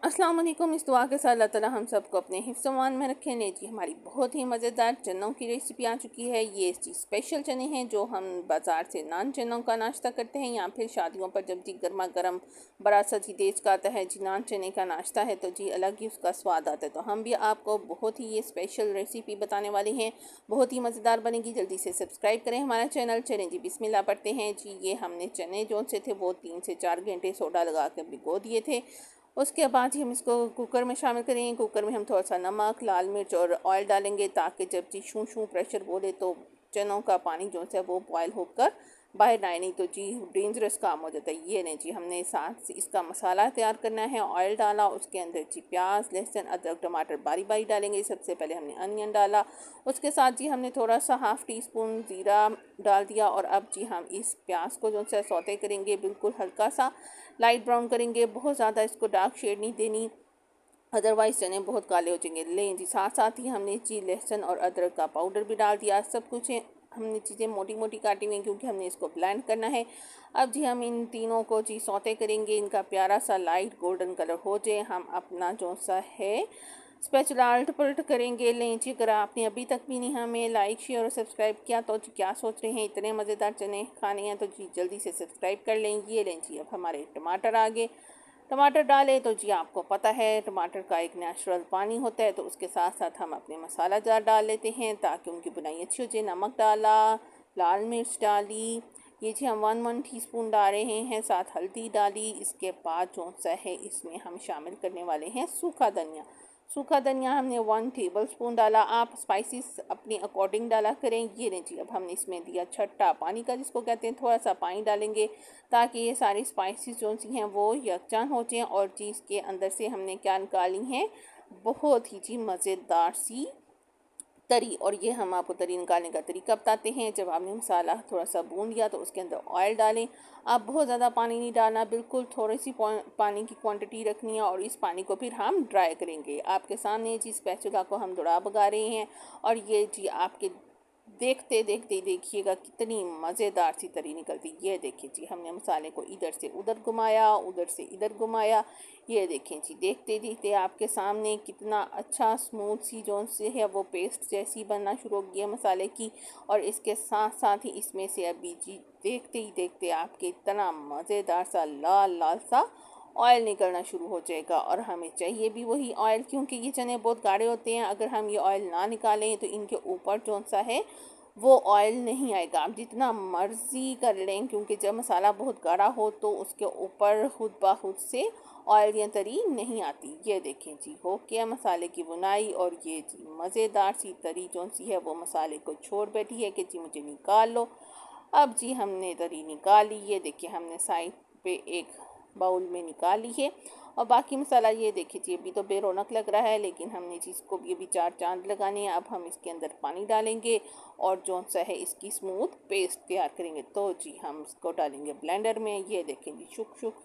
अस्सलाम वालेकुम। इस दुआ के साथ अल्लाह ताला हम सबको अपने हिफ्ज़-ओ-मान में रखें। ले जी हमारी बहुत ही मज़ेदार चनों की रेसिपी आ चुकी है। ये जी स्पेशल चने हैं जो हम बाज़ार से नान चनों का नाश्ता करते हैं या फिर शादियों पर जब जी गर्मा गर्म बड़ा सा जी देश का आता है जी नान चने का नाश्ता है तो जी अलग ही उसका स्वाद आता है। तो हम भी आपको बहुत ही ये स्पेशल रेसिपी बताने वाले हैं, बहुत ही मज़ेदार बनेगी। जल्दी से सब्सक्राइब करें हमारा चैनल। चलें जी बिस्मिल्लाह पढ़ते हैं। जी ये हमने चने जो से थे वो 3 से 4 घंटे सोडा लगा कर भिगो दिए थे। उसके बाद ही हम इसको कुकर में शामिल करेंगे। कुकर में हम थोड़ा सा नमक, लाल मिर्च और ऑयल डालेंगे ताकि जब जी शू शू प्रेशर बोले तो चनों का पानी जो है वो बॉयल होकर बाहर ना आए, नहीं तो जी डेंजरस काम हो जाता है। ये नहीं जी, हमने साथ इसका मसाला तैयार करना है। ऑयल डाला, उसके अंदर जी प्याज, लहसुन, अदरक, टमाटर बारी बारी डालेंगे। सबसे पहले हमने अनियन डाला, उसके साथ जी हमने थोड़ा सा हाफ़ टी स्पून ज़ीरा डाल दिया। और अब जी हम इस प्याज को जो है सौते करेंगे, बिल्कुल हल्का सा लाइट ब्राउन करेंगे। बहुत ज़्यादा इसको डार्क शेड नहीं देनी, अदरवाइज़ चने बहुत काले हो जाएंगे। लें जी साथ साथ ही हमने जी लहसुन और अदरक का पाउडर भी डाल दिया। सब कुछ हमने चीज़ें मोटी मोटी काटी हुई हैं क्योंकि हमने इसको ब्लेंड करना है। अब जी हम इन तीनों को जी सौते करेंगे। इनका प्यारा सा लाइट गोल्डन कलर हो जाए, हम अपना जो सा है स्पेचुला उलट पलट करेंगे। लें जी, अगर आपने अभी तक भी नहीं हमें लाइक शेयर और सब्सक्राइब किया तो जी क्या सोच रहे हैं, इतने मज़ेदार चने खाने हैं तो जी जल्दी से सब्सक्राइब कर लें। ये लें जी, अब हमारे टमाटर आ गए। टमाटर डालें तो जी आपको पता है टमाटर का एक नेचुरल पानी होता है, तो उसके साथ साथ हम अपने मसाला जार डाल लेते हैं ताकि उनकी बुनाई अच्छी हो जाए। नमक डाला, लाल मिर्च डाली, ये जी हम 1 टीस्पून डाल रहे हैं। साथ हल्दी डाली। इसके बाद जो सा है इसमें हम शामिल करने वाले हैं सूखा धनिया। सूखा धनिया हमने 1 टेबलस्पून डाला। आप स्पाइसेस अपनी अकॉर्डिंग डाला करें। ये नहीं जी, अब हमने इसमें दिया छट्टा पानी का, जिसको कहते हैं। थोड़ा सा पानी डालेंगे ताकि ये सारी स्पाइसेस जो सी हैं वो यकजान हो जाएं। और चीज़ के अंदर से हमने क्या निकाली हैं, बहुत ही जी मज़ेदार सी तरी। और ये हम आपको तरी निकालने का तरीका बताते हैं। जब आपने मसाला थोड़ा सा भून लिया तो उसके अंदर ऑयल डालें। आप बहुत ज़्यादा पानी नहीं डालना, बिल्कुल थोड़ी सी पानी की क्वांटिटी रखनी है। और इस पानी को फिर हम ड्राई करेंगे। आपके सामने जी स्पैचुला को हम दौड़ा भगा रहे हैं और ये जी आपके देखते देखते देखिएगा कितनी मज़ेदार सी तरी निकलती। ये देखिए जी, हमने मसाले को इधर से उधर घुमाया, उधर से इधर घुमाया। ये देखें जी, देखते देखते आपके सामने कितना अच्छा स्मूथ सी जो से है वो पेस्ट जैसी बनना शुरू हो गई है मसाले की। और इसके साथ साथ ही इसमें से अभी जी देखते ही देखते आपके इतना मज़ेदार सा लाल लाल सा ऑयल निकलना शुरू हो जाएगा। और हमें चाहिए भी वही ऑयल, क्योंकि ये चने बहुत गाढ़े होते हैं। अगर हम ये ऑयल ना निकालें तो इनके ऊपर जो सा है वो ऑयल नहीं आएगा। आप जितना मर्ज़ी कर लें, क्योंकि जब मसाला बहुत गाढ़ा हो तो उसके ऊपर खुद ब खुद से ऑयल या तरी नहीं आती। ये देखें जी, हो गया मसाले की बुनाई। और ये जी मज़ेदार सी तरी जो सी है वो मसाले को छोड़ बैठी है कि जी मुझे निकाल लो। अब जी हमने तरी निकाली। ये देखिए, हमने साइड पे एक बाउल में निकाल ली है। और बाकी मसाला ये देखिए जी, अभी तो बेरौनक लग रहा है लेकिन हमने चीज़ को भी अभी 4 चांद लगाने हैं। अब हम इसके अंदर पानी डालेंगे और जो सा है इसकी स्मूथ पेस्ट तैयार करेंगे। तो जी हम इसको डालेंगे ब्लेंडर में। ये देखें जी, शुक शुक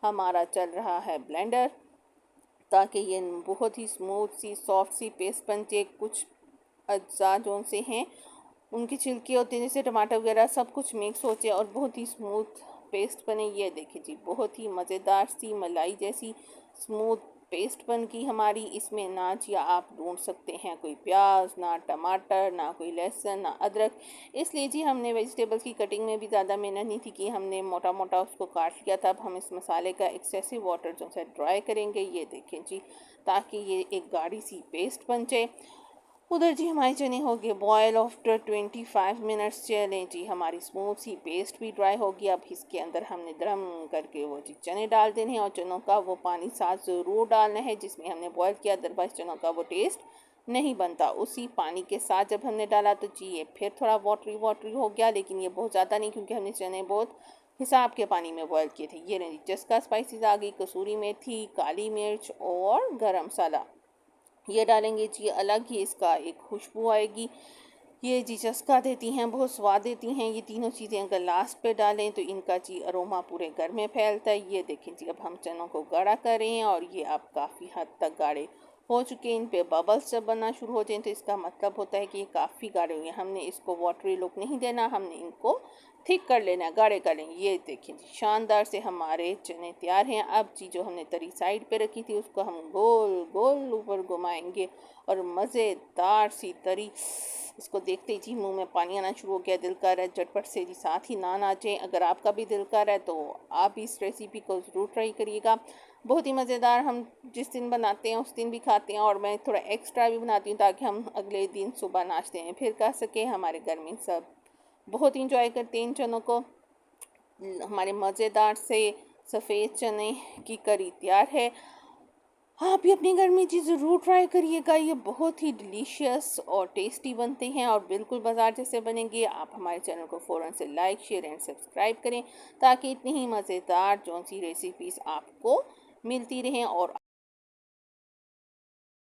हमारा चल रहा है ब्लेंडर, ताकि ये बहुत ही स्मूथ सी सॉफ्ट सी पेस्ट बन जाए। कुछ अज्जा जो से हैं उनकी छिलकी होती है, जैसे टमाटर वगैरह, सब कुछ मिक्स हो जाए और बहुत ही स्मूथ पेस्ट बने। ये देखिए जी, बहुत ही मज़ेदार सी मलाई जैसी स्मूथ पेस्ट बन गई हमारी। इसमें ना जी आप ढूंढ सकते हैं कोई प्याज, ना टमाटर, ना कोई लहसुन, ना अदरक। इसलिए जी हमने वेजिटेबल्स की कटिंग में भी ज़्यादा मेहनत नहीं थी कि हमने मोटा मोटा उसको काट लिया था। अब हम इस मसाले का एक्सेसिव वाटर जो है ड्राई करेंगे। ये देखें जी, ताकि ये एक गाढ़ी सी पेस्ट बन जाए। उधर जी हमारे चने हो गए बॉयल आफ्टर 25 मिनट्स। चलें जी, हमारी स्मूथ सी पेस्ट भी ड्राई होगी। अब इसके अंदर हमने दरम करके वो जी चने डाल देने हैं और चनों का वो पानी साथ ज़रूर डालना है जिसमें हमने बॉयल किया, अदरवाइज़ चनों का वो टेस्ट नहीं बनता। उसी पानी के साथ जब हमने डाला तो जी ये फिर थोड़ा वाटरी वाटरी हो गया, लेकिन ये बहुत ज़्यादा नहीं क्योंकि हमने चने बहुत हिसाब के पानी में बॉयल किए थे। ये नहीं, जस्का स्पाइसेस आ गई, कसूरी मेथी, काली मिर्च और गरम मसाला ये डालेंगे जी, अलग ही इसका एक खुशबू आएगी। ये जी चस्का देती हैं, बहुत स्वाद देती हैं। ये तीनों चीज़ें अगर लास्ट पे डालें तो इनका जी अरोमा पूरे घर में फैलता है। ये देखें जी, अब हम चनों को गाढ़ा कर रहे हैं और ये अब काफ़ी हद तक गाढ़े हो चुके हैं। इन पे बबल्स जब बनना शुरू हो जाएं तो इसका मतलब होता है कि ये काफ़ी गाढ़े हुए हैं। हमने इसको वाटरी लुक नहीं देना, हमने इनको थिक कर लेना है, गाढ़े कर लेंगे। ये देखिए जी, शानदार से हमारे चने तैयार हैं। अब जी जो हमने तरी साइड पे रखी थी उसको हम गोल गोल ऊपर घुमाएंगे और मज़ेदार सी तरी, इसको देखते ही जी मुंह में पानी आना शुरू हो गया। दिल कर रहा है झटपट से जी साथ ही नान आ जाए। अगर आपका भी दिल कर रहा है तो आप भी इस रेसिपी को ज़रूर ट्राई करिएगा। बहुत ही मज़ेदार, हम जिस दिन बनाते हैं उस दिन भी खाते हैं, और मैं थोड़ा एक्स्ट्रा भी बनाती हूँ ताकि हम अगले दिन सुबह नाश्ते में फिर खा सकें। हमारे घर में सब बहुत इंजॉय करते हैं इन चनों को। हमारे मज़ेदार से सफ़ेद चने की करी तैयार है। आप भी अपने घर में जी ज़रूर ट्राई करिएगा। ये बहुत ही डिलीशियस और टेस्टी बनते हैं और बिल्कुल बाजार जैसे बनेंगे। आप हमारे चैनल को फ़ौरन से लाइक शेयर एंड सब्सक्राइब करें ताकि इतनी ही मज़ेदार जो सी रेसिपीज़ आपको मिलती रहें और